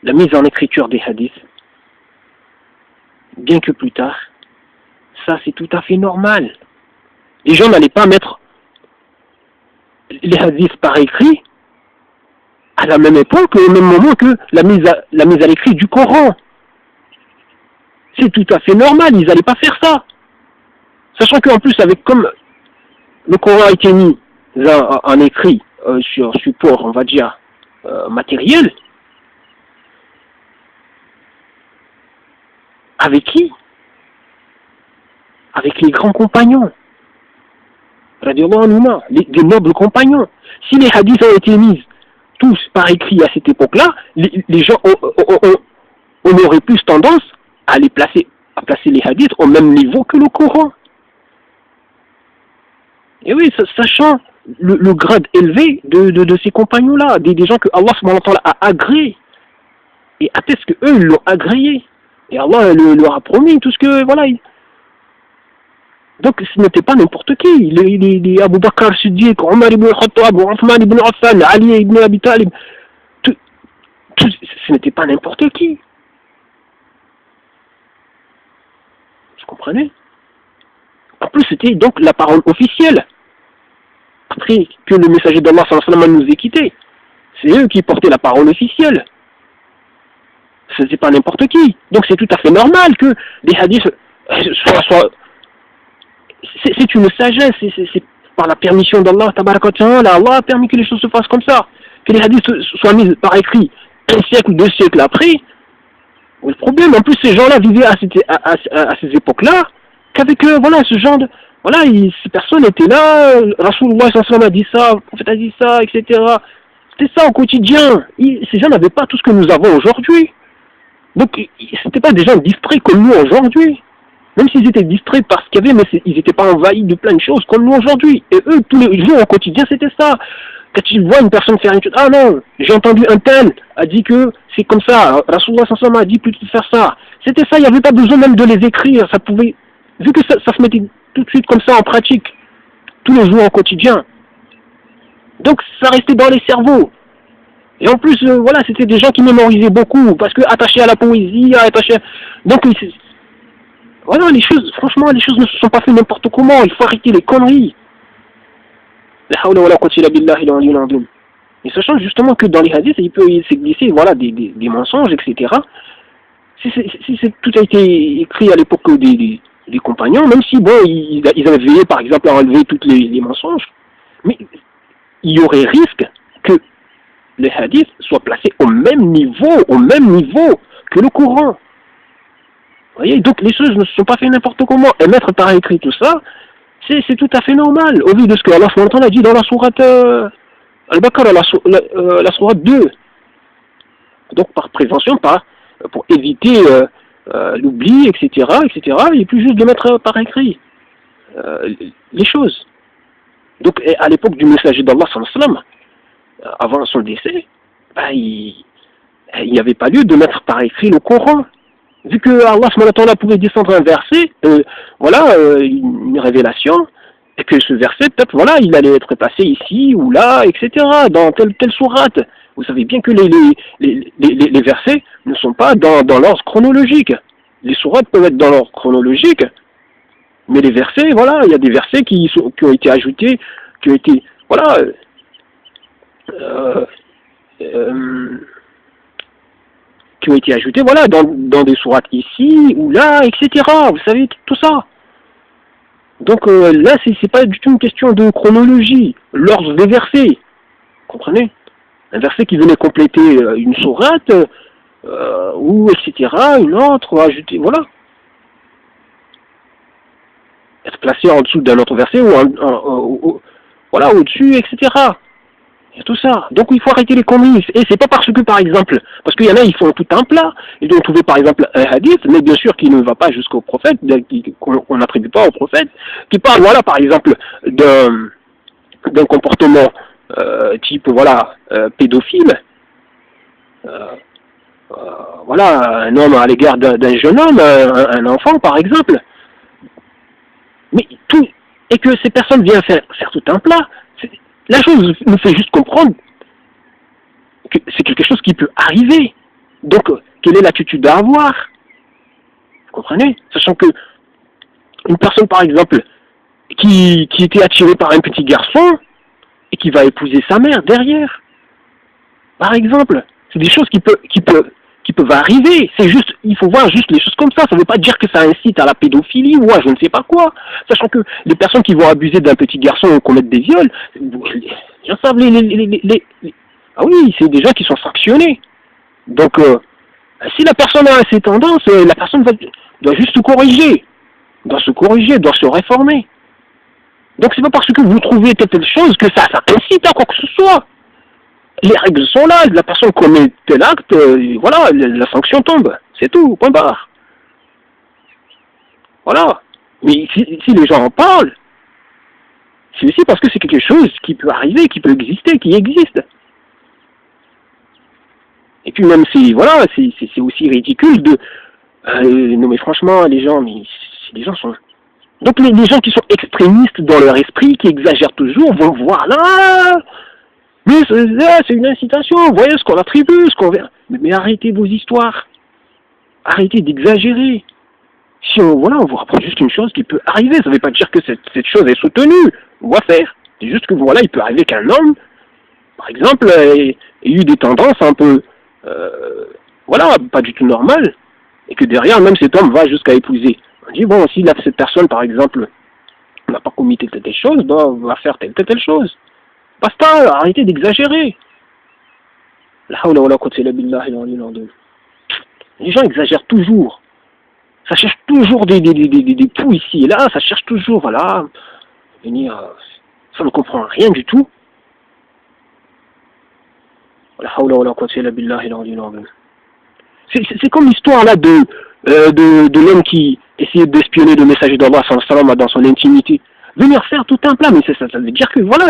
la mise en écriture des hadiths, bien que plus tard, ça c'est tout à fait normal. Les gens n'allaient pas mettre les hadiths par écrit à la même époque, au même moment que la mise à l'écrit du Coran. C'est tout à fait normal, ils n'allaient pas faire ça. Sachant qu'en plus, comme le Coran a été mis en écrit sur support, on va dire, matériel, avec qui? Avec les grands compagnons. Des nobles compagnons. Si les hadiths ont été mis tous par écrit à cette époque-là, les gens on aurait plus tendance à placer les hadiths au même niveau que le Coran. Et oui, sachant le grade élevé de ces compagnons-là, des gens que Allah subhanahu wa ta'ala a agréés, et atteste qu'eux, ils l'ont agréé. Et Allah leur a promis tout ce que, voilà. Donc ce n'était pas n'importe qui. Les Abu Bakr Siddiq, Omar ibn Khattab, Othman ibn Affan, Ali ibn Abi Talib, ce n'était pas n'importe qui. Vous comprenez? En plus, c'était donc la parole officielle. Après que le messager d'Allah sallallahu alayhi wa sallam nous ait quittés, c'est eux qui portaient la parole officielle. Ce n'était pas n'importe qui. Donc c'est tout à fait normal que des hadiths soient c'est une sagesse, c'est par la permission d'Allah, tabaraka wa ta'ala, Allah a permis que les choses se fassent comme ça, que les hadiths soient mis par écrit un siècle, 2 siècles après. Le problème, en plus, ces gens-là vivaient à ces époques-là, qu'avec voilà, ce genre de... Voilà, ces personnes étaient là, Rasulullah sallallahu alayhi wa sallam a dit ça, le prophète a dit ça, etc. C'était ça au quotidien. Ces gens n'avaient pas tout ce que nous avons aujourd'hui. Donc, c'était pas des gens distraits comme nous aujourd'hui. Même s'ils étaient distraits par ce qu'il y avait, mais ils n'étaient pas envahis de plein de choses comme nous aujourd'hui. Et eux, tous les jours au quotidien, c'était ça. Quand ils voient une personne faire une chose, ah non, j'ai entendu un tel a dit que c'est comme ça, Rasulullah sallallahu alayhi wa sallam a dit plutôt de faire ça. C'était ça, il n'y avait pas besoin même de les écrire, ça pouvait, vu que ça se mettait tout de suite comme ça en pratique, tous les jours au quotidien. Donc ça restait dans les cerveaux. Et en plus, voilà, c'était des gens qui mémorisaient beaucoup, parce que attachés à la poésie, attachés... Donc, voilà, les choses, franchement, les choses ne se sont pas faites n'importe comment, il faut arrêter les conneries. La hawla wa la quwwata illa billahi al-aliyyil azim. Et sachant justement que dans les hadiths, il peut se glisser, voilà, des mensonges, etc. Si tout a été écrit à l'époque des compagnons, même si, bon, ils avaient veillé, par exemple, à enlever tous les mensonges, mais il y aurait risque que les hadiths soient placés au même niveau que le Coran. Vous voyez, donc les choses ne se sont pas fait n'importe comment. Et mettre par écrit tout ça, c'est tout à fait normal, au vu de ce que Allah a dit dans la sourate Al-Baqarah, la sourate 2. Donc par prévention, pour éviter l'oubli, etc., il est plus juste de mettre par écrit les choses. Donc à l'époque du messager d'Allah, avant son décès, il n'y avait pas lieu de mettre par écrit le Coran. Vu que Allah pouvait descendre un verset, une révélation, et que ce verset, peut-être, voilà, il allait être placé ici ou là, etc., dans telle sourate. Vous savez bien que les versets ne sont pas dans l'ordre chronologique. Les sourates peuvent être dans l'ordre chronologique, mais les versets, voilà, il y a des versets qui ont été ajoutés, qui ont été, voilà, qui ont été ajoutés, voilà, dans des sourates ici ou là, etc. Vous savez, tout ça. Donc là, c'est pas du tout une question de chronologie, l'ordre des versets. Vous comprenez? Un verset qui venait compléter une sourate, ou etc., une autre, ajouter, voilà. Être placé en dessous d'un autre verset, ou voilà, au-dessus, etc. Il y a tout ça. Donc il faut arrêter les conneries. Et c'est pas parce que, par exemple, parce qu'il y en a, ils font tout un plat. Ils ont trouvé, par exemple, un hadith, mais bien sûr qui ne va pas jusqu'au prophète, qu'on n'attribue pas au prophète, qui parle, voilà, par exemple, d'un comportement type, voilà, pédophile. Voilà, un homme à l'égard d'un jeune homme, un enfant, par exemple. Mais tout, et que ces personnes viennent faire tout un plat. La chose nous fait juste comprendre que c'est quelque chose qui peut arriver. Donc, quelle est l'attitude à avoir? Vous comprenez? Sachant que une personne, par exemple, qui était attirée par un petit garçon et qui va épouser sa mère derrière, par exemple, c'est des choses qui peuvent arriver. C'est juste, il faut voir juste les choses comme ça. Ça ne veut pas dire que ça incite à la pédophilie ou à je ne sais pas quoi. Sachant que les personnes qui vont abuser d'un petit garçon ou commettre des viols, les gens savent ah oui, c'est des gens qui sont sanctionnés. Donc, si la personne a ces tendances, la personne doit juste se corriger. Doit se corriger, doit se réformer. Donc, c'est pas parce que vous trouvez telle chose que ça incite à quoi que ce soit. Les règles sont là, la personne commet tel acte, voilà, la sanction tombe. C'est tout, point barre. Voilà. Mais si les gens en parlent, c'est aussi parce que c'est quelque chose qui peut arriver, qui peut exister, qui existe. Et puis même voilà, c'est aussi ridicule de... non mais franchement, les gens sont... Donc les gens qui sont extrémistes dans leur esprit, qui exagèrent toujours, vont voir là... Mais c'est une incitation, voyez ce qu'on attribue, ce qu'on verra. Mais arrêtez vos histoires. Arrêtez d'exagérer. Si on vous rapproche juste une chose qui peut arriver, ça ne veut pas dire que cette chose est soutenue. On va faire. C'est juste que voilà, il peut arriver qu'un homme, par exemple, ait eu des tendances un peu, voilà, pas du tout normales, et que derrière, même cet homme va jusqu'à épouser. On dit, bon, si cette personne, par exemple, n'a pas commis telle chose, va faire telle chose. Basta, arrêtez d'exagérer. La hawla wa la quwwata illa billahi al-aliyyil azim. Les gens exagèrent toujours. Ça cherche toujours des poux ici et là, ça cherche toujours, voilà, venir, ça ne comprend rien du tout. La hawla wa la quwwata illa billahi al-aliyyil azim. C'est comme l'histoire là de l'homme qui essayait d'espionner le messager d'Allah dans son intimité. Venir faire tout un plat, mais ça veut dire que voilà,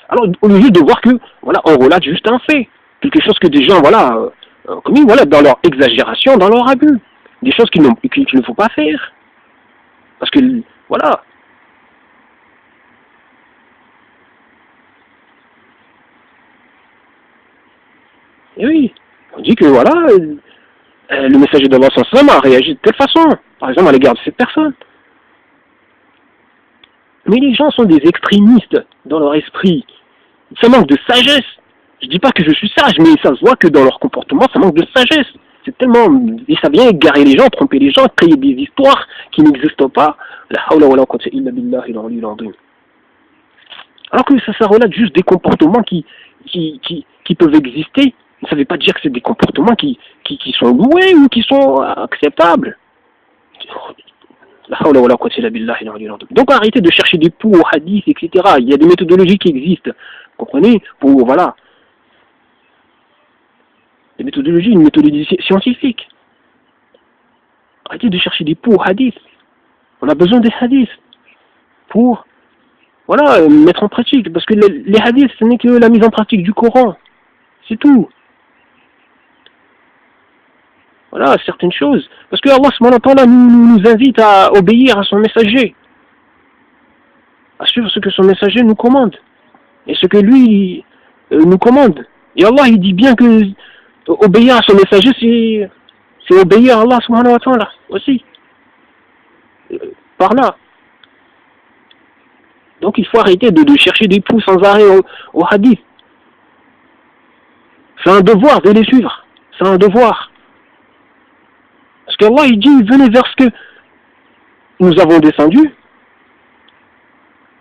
alors au lieu de voir que voilà, on relate juste un fait, quelque chose que des gens voilà commis voilà dans leur exagération, dans leur abus, des choses qu'il ne faut pas faire, parce que voilà. Et oui, on dit que voilà, le messager d'Allah a réagi de telle façon, par exemple à l'égard de cette personne. Mais les gens sont des extrémistes dans leur esprit. Ça manque de sagesse. Je dis pas que je suis sage, mais ça se voit que dans leur comportement, ça manque de sagesse. C'est tellement... Et ça vient égarer les gens, tromper les gens, créer des histoires qui n'existent pas. La hawla wa la quwwata illa billahi al-aliyyil azim. Alors que ça relate juste des comportements qui peuvent exister. Ça ne veut pas dire que c'est des comportements qui sont loués ou qui sont acceptables. Donc arrêtez de chercher des poux au hadith, etc. Il y a des méthodologies qui existent, comprenez, pour voilà, des méthodologies, une méthodologie scientifique. Arrêtez de chercher des poux au hadith. On a besoin des hadiths pour voilà mettre en pratique, parce que les hadiths ce n'est que la mise en pratique du Coran, c'est tout. Voilà, certaines choses. Parce que Allah subhanahu wa ta'ala nous invite à obéir à son messager. À suivre ce que son messager nous commande. Et ce que lui nous commande. Et Allah, il dit bien que obéir à son messager, c'est obéir à Allah subhanahu wa ta'ala aussi. Par là. Donc il faut arrêter de chercher des poux sans arrêt au hadith. C'est un devoir de les suivre. C'est un devoir. Parce qu'Allah, il dit, venez vers ce que nous avons descendu,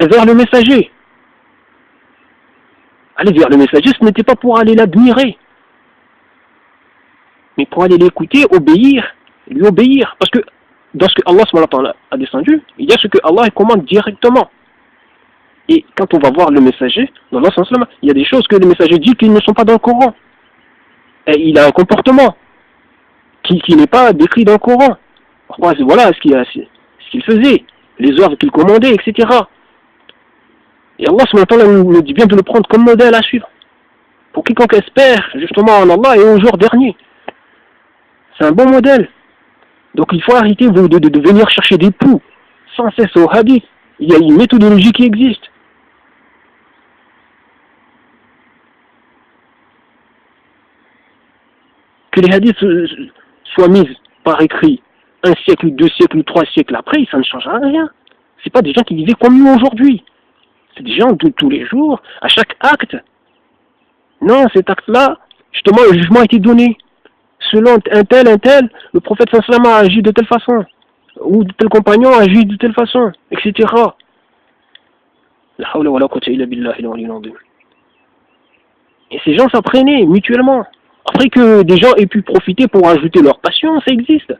et vers le messager. Aller vers le messager, ce n'était pas pour aller l'admirer, mais pour aller l'écouter, obéir, lui obéir. Parce que dans ce que Allah a descendu, il y a ce que Allah commande directement. Et quand on va voir le messager, dans l'ensemble, il y a des choses que le messager dit qui ne sont pas dans le Coran. Et il a un comportement qui n'est pas décrit dans le Coran. Voilà ce qu'il faisait, les œuvres qu'il commandait, etc. Et Allah nous dit bien de le prendre comme modèle à suivre. Pour quiconque espère justement en Allah et au jour dernier. C'est un bon modèle. Donc il faut arrêter de venir chercher des poux sans cesse au hadith. Il y a une méthodologie qui existe. Que les hadiths soient mis par écrit un siècle, 2 siècles, 3 siècles après, ça ne changera rien. C'est pas des gens qui vivaient comme nous aujourd'hui. C'est des gens de tous les jours, à chaque acte. Non, cet acte-là, justement, le jugement a été donné. Selon un tel, le prophète sallallahu alayhi wa sallam a agi de telle façon. Ou tel compagnon a agi de telle façon, etc. La hawla wa la quwwata illa billahi al-aliyyil azim. Et ces gens s'apprenaient mutuellement. Après que des gens aient pu profiter pour ajouter leur passion, ça existe.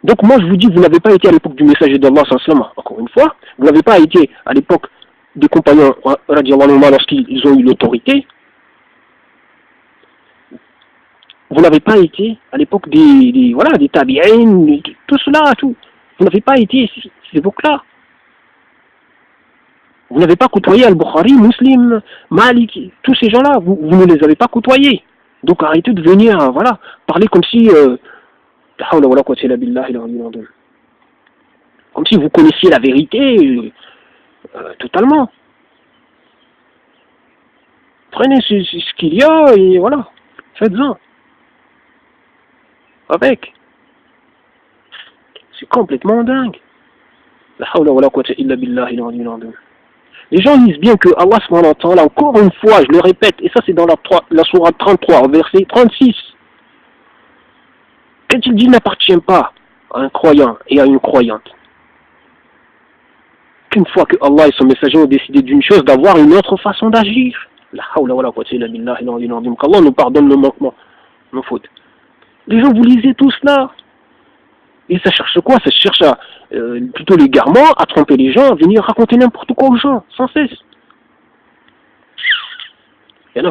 Donc moi je vous dis, vous n'avez pas été à l'époque du messager d'Allah sallallahu alayhi wa sallam, encore une fois, vous n'avez pas été à l'époque des compagnons radiallahu anhum lorsqu'ils ont eu l'autorité. Vous n'avez pas été à l'époque des tabi'in, tout cela, tout. Vous n'avez pas été à cette époque-là. Vous n'avez pas côtoyé Al-Bukhari, Muslim, Malik, tous ces gens-là, vous ne les avez pas côtoyés. Donc arrêtez de venir, parler comme si, comme si vous connaissiez la vérité totalement. Prenez ce qu'il y a et voilà, faites-en. Avec. C'est complètement dingue. Les gens disent bien que Allah subhanahu wa ta'ala, encore une fois, je le répète, et ça c'est dans la sourate 33, verset 36. Quand il dit n'appartient pas à un croyant et à une croyante, qu'une fois que Allah et son messager ont décidé d'une chose, d'avoir une autre façon d'agir. Qu'Allah nous pardonne nos manquements, nos fautes. Les gens, vous lisez tout cela. Et ça cherche quoi? Ça cherche plutôt l'égarement, à tromper les gens, à venir raconter n'importe quoi aux gens, sans cesse. Il y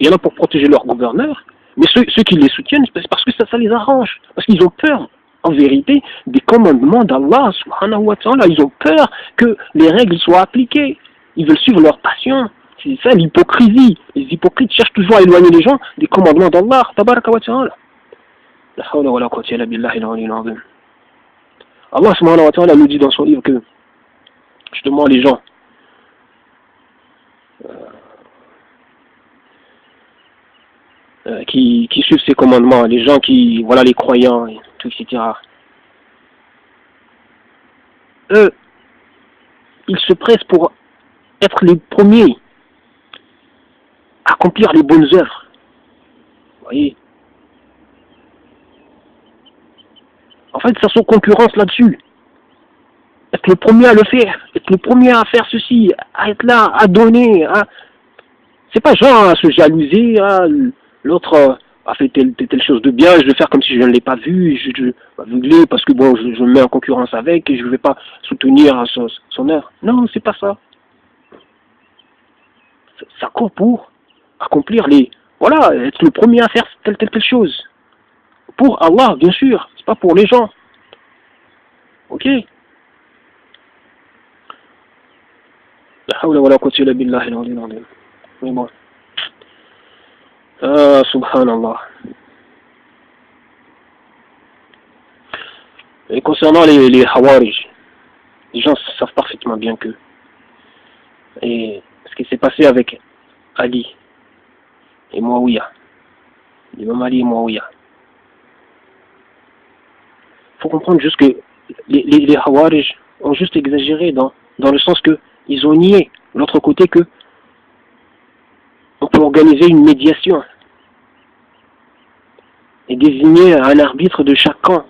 en a pour protéger leur gouverneur, mais ceux qui les soutiennent, c'est parce que ça les arrange. Parce qu'ils ont peur, en vérité, des commandements d'Allah, subhanahu wa ta'ala. Ils ont peur que les règles soient appliquées. Ils veulent suivre leur passion. C'est ça l'hypocrisie. Les hypocrites cherchent toujours à éloigner les gens des commandements d'Allah, tabaraka wa ta'ala. La hawla wa la quwwata illa billahi al-aliyyil azim. Allah subhanahu wa ta'ala nous dit dans son livre que justement les gens qui suivent ses commandements, les gens qui, les croyants, et tout, etc. Eux, ils se pressent pour être les premiers à accomplir les bonnes œuvres. Vous voyez? En fait, ça se concurrence là-dessus. Être le premier à le faire, être le premier à faire ceci, à être là, à donner. C'est pas genre à se jalouser, l'autre a fait telle chose de bien, je vais faire comme si je ne l'ai pas vu, je vais aveugler parce que bon, je me mets en concurrence avec et je ne vais pas soutenir son œuvre. Non, c'est pas ça. Ça court pour accomplir être le premier à faire telle chose. Pour Allah, bien sûr, c'est pas pour les gens. Ok? La hawla wa la quwwata illa billahi al-aliyyil azim. Mais bon. Subhanallah. Et concernant les Hawarij, les gens savent parfaitement bien que et ce qui s'est passé avec Ali et Muawiyah, l'imam Ali et Muawiyah, il faut comprendre juste que les Hawarij ont juste exagéré dans le sens que ils ont nié de l'autre côté que on peut organiser une médiation et désigner un arbitre de chaque camp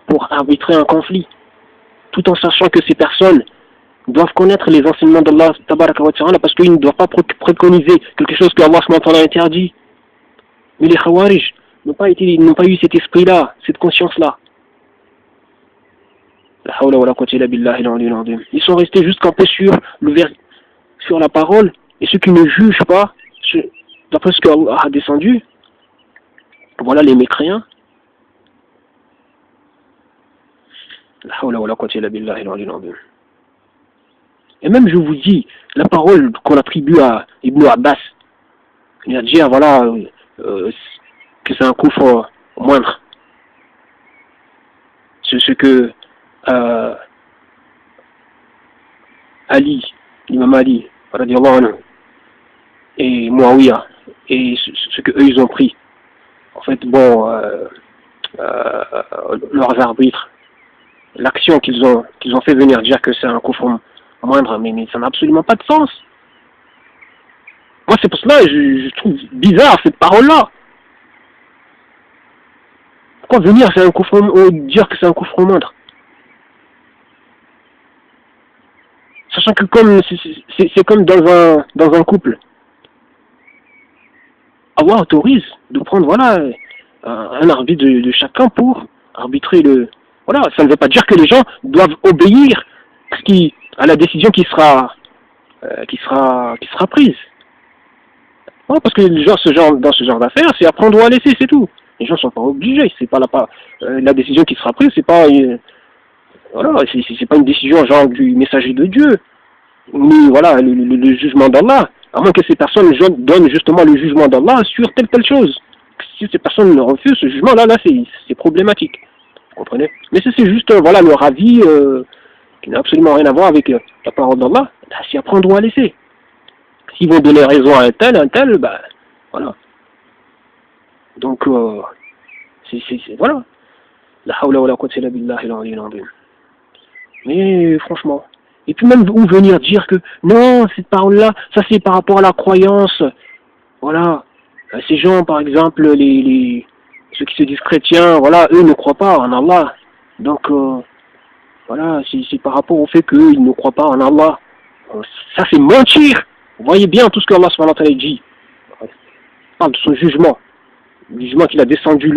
pour arbitrer un conflit, tout en sachant que ces personnes doivent connaître les enseignements d'Allah tabaraka wa ta'ala parce qu'ils ne doivent pas préconiser quelque chose que Allah subhanahu wa ta'ala a interdit. Mais les Khawarij n'ont pas eu cet esprit-là, cette conscience-là. La hawla wa la quwwata illa billahi al-aliyyil azim. Ils sont restés juste campés sur sur la parole et ceux qui ne jugent pas d'après ce que Allah a descendu, voilà les mécréants. Et même je vous dis, la parole qu'on attribue à Ibn Abbas, il a dit voilà que c'est un coufre moindre. C'est ce que Ali, l'imam Ali, radiallahu anhu, et Muawiyah, et ce que eux ils ont pris. En fait, bon, leurs arbitres, l'action qu'ils ont fait venir dire que c'est un coufre moindre, mais ça n'a absolument pas de sens. Moi, c'est pour cela que je trouve bizarre cette parole-là. Pourquoi venir c'est un coufre, dire que c'est un coufre moindre? Sachant que comme c'est comme dans un couple. Allah autorise de prendre voilà un arbitre de chacun pour arbitrer le. Voilà, ça ne veut pas dire que les gens doivent obéir à la décision qui sera prise. Non, parce que dans ce genre d'affaires, c'est à prendre ou à laisser, c'est tout. Les gens ne sont pas obligés, c'est pas la décision qui sera prise, c'est pas voilà, c'est pas une décision genre du messager de Dieu, ni voilà le jugement d'Allah, à moins que ces personnes donnent justement le jugement d'Allah sur telle chose. Si ces personnes refusent ce jugement là c'est problématique. Vous comprenez? Mais c'est juste voilà leur avis qui n'a absolument rien à voir avec la parole d'Allah, c'est à prendre ou à laisser. S'ils vont donner raison à un tel, bah voilà. Donc voilà. La hawla wa la quwwata illa billahi al-aliyyil azim. Mais franchement, et puis même où venir dire que non, cette parole-là, ça c'est par rapport à la croyance. Voilà. Ces gens, par exemple, ceux qui se disent chrétiens, voilà, eux ne croient pas en Allah. Donc voilà, c'est par rapport au fait qu'ils ne croient pas en Allah. Ça c'est mentir. Vous voyez bien tout ce que Allah subhanahu wa ta'ala dit. Il parle de son jugement. Le jugement qu'il a descendu,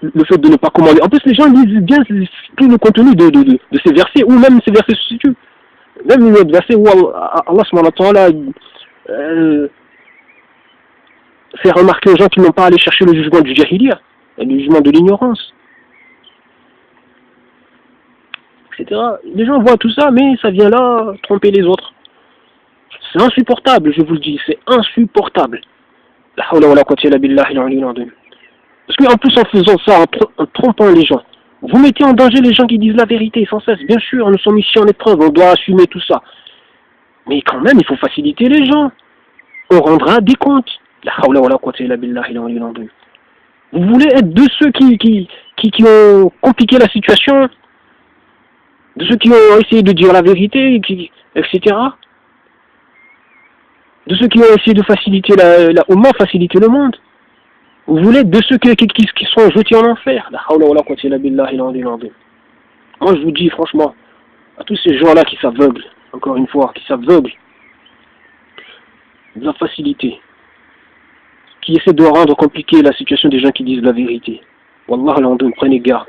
le fait de ne pas commander. En plus, les gens lisent bien tout le contenu de ces versets, ou même ces versets se situent. Même le verset où Allah subhanahu wa ta'ala fait remarquer aux gens qui n'ont pas allé chercher le jugement du jahiliya, le jugement de l'ignorance, etc. Les gens voient tout ça, mais ça vient là tromper les autres. C'est insupportable, je vous le dis, c'est insupportable. La hawla wa la quwwata illa billahi al-aliyyil azim. Parce qu'en plus, en faisant ça, en trompant les gens, vous mettez en danger les gens qui disent la vérité sans cesse. Bien sûr, nous sommes ici en épreuve, on doit assumer tout ça. Mais quand même, il faut faciliter les gens. On rendra des comptes. La hawla wa la quwwata illa billahi al-aliyyil azim. Vous voulez être de ceux qui ont compliqué la situation, de ceux qui ont essayé de dire la vérité, etc. De ceux qui ont essayé de faciliter la Ummah, faciliter le monde. Vous voulez être de ceux qui sont jetés en enfer. La hawla wa la quwwata illa billahi al-aliyyil azim. Moi je vous dis franchement, à tous ces gens-là qui s'aveuglent, encore une fois, qui s'aveuglent de la facilité, qui essaient de rendre compliquée la situation des gens qui disent la vérité. Wallah al-azim, prenez garde.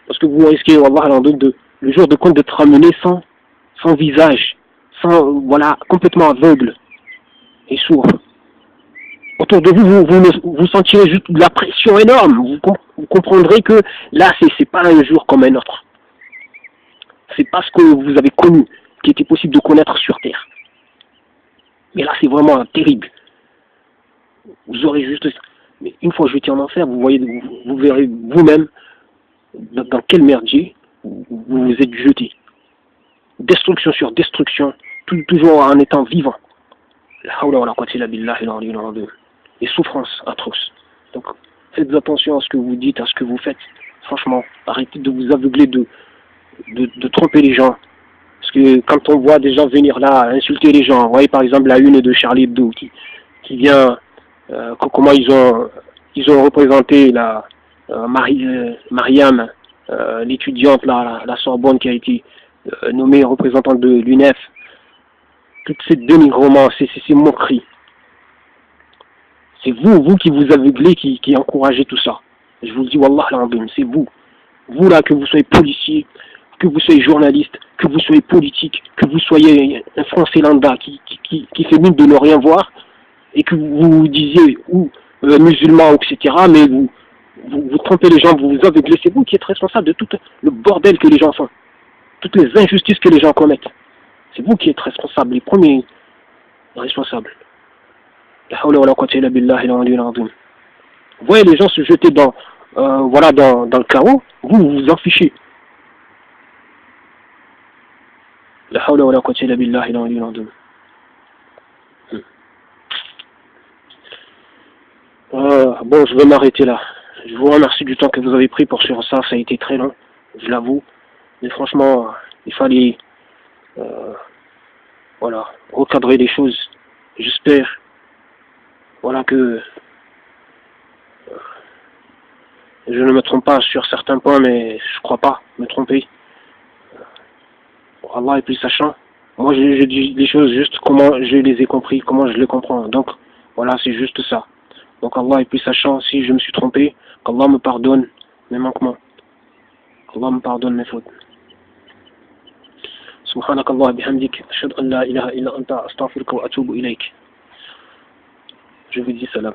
Parce que vous risquez, wallah al-azim, le jour de compte d'être ramené sans visage, voilà, complètement aveugle et sourd. Autour de vous sentirez juste de la pression énorme. Vous comprendrez que là, c'est pas un jour comme un autre. C'est pas ce que vous avez connu, qui était possible de connaître sur Terre. Mais là, c'est vraiment terrible. Vous aurez juste... Mais une fois jeté en enfer, vous verrez vous-même dans quel merdier vous êtes jeté. Destruction sur destruction, toujours en étant vivant. La hawla wa la quwwata illa billahi al-aliyyil azim. Les souffrances atroces. Donc, faites attention à ce que vous dites, à ce que vous faites. Franchement, arrêtez de vous aveugler, de tromper les gens. Parce que quand on voit des gens venir là, insulter les gens, vous voyez par exemple la une de Charlie Hebdo qui vient, comment ils ont représenté Mariam, l'étudiante, la Sorbonne qui a été nommée représentante de l'UNEF. Toutes ces dénigrements, ces moqueries. C'est vous qui vous aveuglez, qui encouragez tout ça. Je vous le dis, wallah al-azim, c'est vous. Vous là, que vous soyez policier, que vous soyez journaliste, que vous soyez politique, que vous soyez un Français lambda qui fait mine de ne rien voir, et que vous disiez ou musulman, etc., mais vous trompez les gens, vous vous aveuglez, c'est vous qui êtes responsable de tout le bordel que les gens font, toutes les injustices que les gens commettent. C'est vous qui êtes responsable, les premiers responsables. La hawla wa la quwwata illa billahi al-aliyyil azim. Vous voyez les gens se jeter dans le chaos, vous vous en fichez. La hawla wa la quwwata illa billahi al-aliyyil azim. Bon, je vais m'arrêter là. Je vous remercie du temps que vous avez pris pour suivre ça. Ça a été très long, je l'avoue. Mais franchement, il fallait recadrer les choses. J'espère que je ne me trompe pas sur certains points, mais je crois pas me tromper. Allah est plus sachant. Moi, je dis les choses juste comment je les ai compris, comment je les comprends. Donc, voilà, c'est juste ça. Donc Allah est plus sachant. Si je me suis trompé, qu'Allah me pardonne mes manquements. qu'Allah me pardonne mes fautes. سبحانك الله بحمدك أشهد أن لا إله إلا أنت أستغفرك وأتوب إليك. Je vous dis salam.